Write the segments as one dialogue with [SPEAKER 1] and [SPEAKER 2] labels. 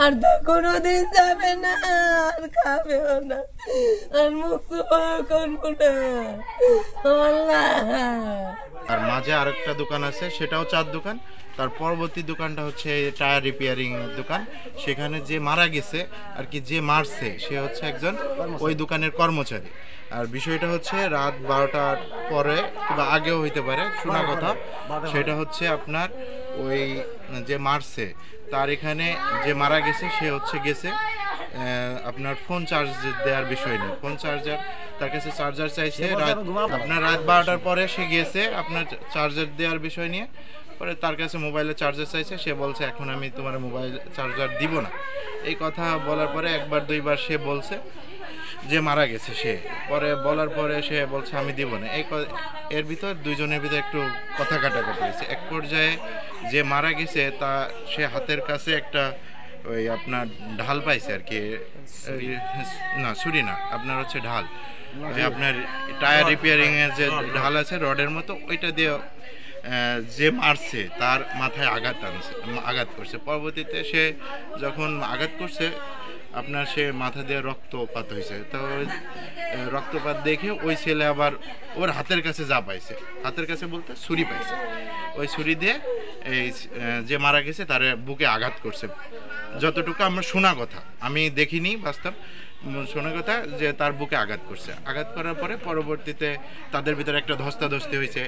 [SPEAKER 1] আর তো কোনোদিন যাবে না, আর খাবেও না, আর মুখ করবো না।
[SPEAKER 2] আর মাঝে আরেকটা দোকান আছে, সেটাও চার দোকান। তার পরবর্তী দোকানটা হচ্ছে টায়ার রিপেয়ারিং এর দোকান। সেখানে যে মারা গেছে আর কি, যে মারছে সে হচ্ছে একজন ওই দোকানের কর্মচারী। আর বিষয়টা হচ্ছে রাত 12টার পরে কিংবা আগেও হইতে পারে, শোনা কথা। সেটা হচ্ছে আপনার ওই যে মারছে তার এখানে যে মারা গেছে সে হচ্ছে গেছে আপনার ফোন চার্জ দেওয়ার বিষয় নেই, ফোন চার্জার তার কাছে চার্জার চাইছে। আপনার রাত 12টার পরে সে গেছে আপনার চার্জার দেওয়ার বিষয় নিয়ে। পরে তার কাছে মোবাইলে চার্জার চাইছে, সে বলছে এখন আমি তোমার মোবাইল চার্জার দিব না। এই কথা বলার পরে একবার দুইবার সে বলছে যে মারা গেছে সে, পরে বলার পরে সে বলছে আমি দিব না। এর ভিতর দুইজনের ভিতরে একটু কথা কাটাকাটি হয়েছে। এক পর্যায়ে যে মারা গেছে তা সে হাতের কাছে একটা ওই আপনার ঢাল পাইছে আর কি, না ছুরি না, আপনার হচ্ছে ঢাল, আপনার টায়ার রিপেয়ারিং এর যে ঢাল আছে রডের মতো, ওইটা দিয়ে যে মারছে তার মাথায় আঘাত করছে। পরবর্তীতে সে যখন আঘাত করছে আপনার সে মাথা দিয়ে রক্তপাত হয়েছে। তো রক্তপাত দেখে ওই ছেলে আবার ওর হাতের কাছে যা পাইছে, হাতের কাছে বলতে ছুরি পাইছে, ওই ছুরি দিয়ে এই যে মারা গেছে তার বুকে আঘাত করছে। যতটুকু আমরা শোনা কথা, আমি দেখিনি বাস্তব, শোনা কথা যে তার বুকে আঘাত করছে। আঘাত করার পরে পরবর্তীতে তাদের ভিতরে একটা ধস্তাধস্তি হয়েছে।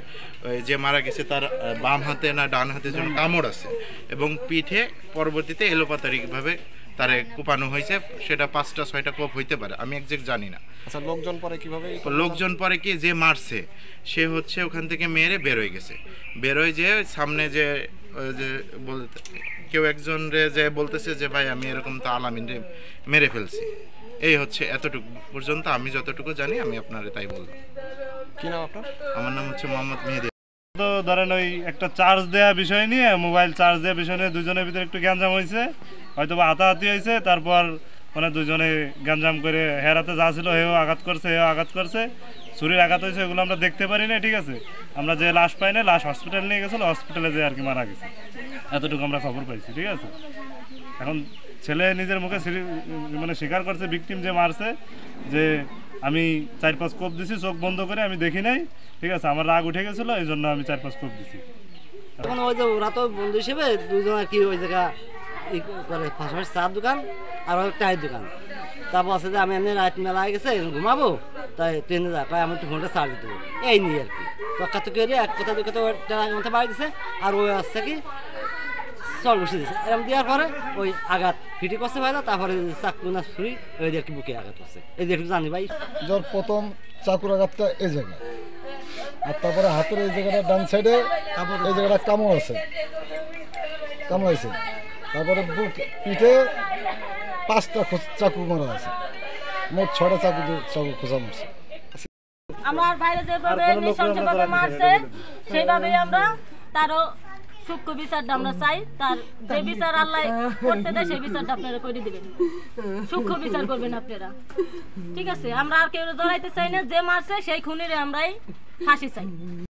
[SPEAKER 2] যে মারা গেছে তার বাম হাতে না ডান হাতে যেন কামড় আছে, এবং পিঠে পরবর্তীতে এলোপাতারিকভাবে তারে কোপানো হয়েছে। সেটা 5টা-6টা কোপ হইতে পারে, আমি একজ্যাক্ট জানি না।
[SPEAKER 3] আচ্ছা, লোকজন পরে কিভাবে?
[SPEAKER 2] লোকজন পরে কি যে মারছে সে হচ্ছে ওখান থেকে মেরে বেরোয় গেছে। বেরোয় যে সামনে যে কেউ একজন রে যে বলতেছে যে ভাই আমি এরকম তো আলামিন রে মেরে ফেলছি। এই হচ্ছে এতটুকু পর্যন্ত আমি যতটুকু জানি আমি আপনারে তাই বললাম।
[SPEAKER 3] কি নাম আপনার?
[SPEAKER 2] আমার নাম হচ্ছে মোহাম্মদ মেহেদি।
[SPEAKER 4] তো ধরেন ওই একটা চার্জ দেওয়া বিষয় নিয়ে, মোবাইল চার্জ দেওয়া বিষয় নিয়ে দুজনের ভিতরে একটু গ্যাঞ্জাম হয়েছে, হয়তো বা হাতাহাতি হয়েছে। তারপর মানে দুজনে গ্যাঞ্জাম করে হেরাতে যা ছিল হেও আঘাত করছে, হেও আঘাত করছে, ছুরির আঘাত হয়েছে, এগুলো আমরা দেখতে পারি না। ঠিক আছে, আমরা যে লাশ পাই না, লাশ হসপিটাল নিয়ে গেছিলো, হসপিটালে যে আর কি মারা গেছে, এতটুকু আমরা খবর পাইছি। ঠিক আছে, এখন ছেলে নিজের মুখে মানে স্বীকার করছে ভিকটিম যে মারছে, যে আমি 4-5 কোপ দিছি চোখ বন্ধ করে, আমি দেখি নাই। ঠিক আছে, আমার রাগ উঠে গেছিলো, এই জন্য আমি 4-5 কোপ দিছি।
[SPEAKER 5] এখন ওই যে ওরা তো বন্ধু হিসেবে দুজন আর কি ওই জায়গা করে, পাশাপাশি চার দোকান আর ওই টাইয়ের দোকান। তা বলছে যে আমি এমনি রাত মেলা হয়ে গেছে ঘুমাবো, তাই ট্রেনে যা আমি একটু ফোনটা চার্জ দেবো, এই নিয়ে আর কি। তক্কা তো করে এক কথা 2 কথা মধ্যে বাড়ি দিছে, আর ওই আসছে কি চল বসে দিয়েছে। এরকম দেওয়ার পরে ওই আঘাত ফিটি করছে ভাই, তারপরে চাকু না ছুরি ওই দিয়ে একটু বুকে আঘাত করছে। এই যে একটু জানি ভাই,
[SPEAKER 6] যার প্রথম চাকুর আঘাতটা এই জায়গায়, আর তারপরে হাতের এই জায়গাটা ডান সাইডে এই জায়গাটা কামড়াইছে। তারপরে বুক পিঠে 5টা চাকু মারা আছে, মোট 6টা চাকু খোঁজা মারছে।
[SPEAKER 7] আমার ভাইরা যেভাবে নৃশংসভাবে মারছে সেইভাবেই আমরা তারও সূক্ষ্ম বিচারটা আমরা চাই। তার যে বিচার আল্লাহ করতে দেয় সেই বিচারটা আপনারা করে দিবেন, সূক্ষ্ম বিচার করবেন আপনারা। ঠিক আছে, আমরা আর কেউ জড়াইতে চাই না, যে মারছে সেই খুনিরে আমরাই ফাঁসি চাই।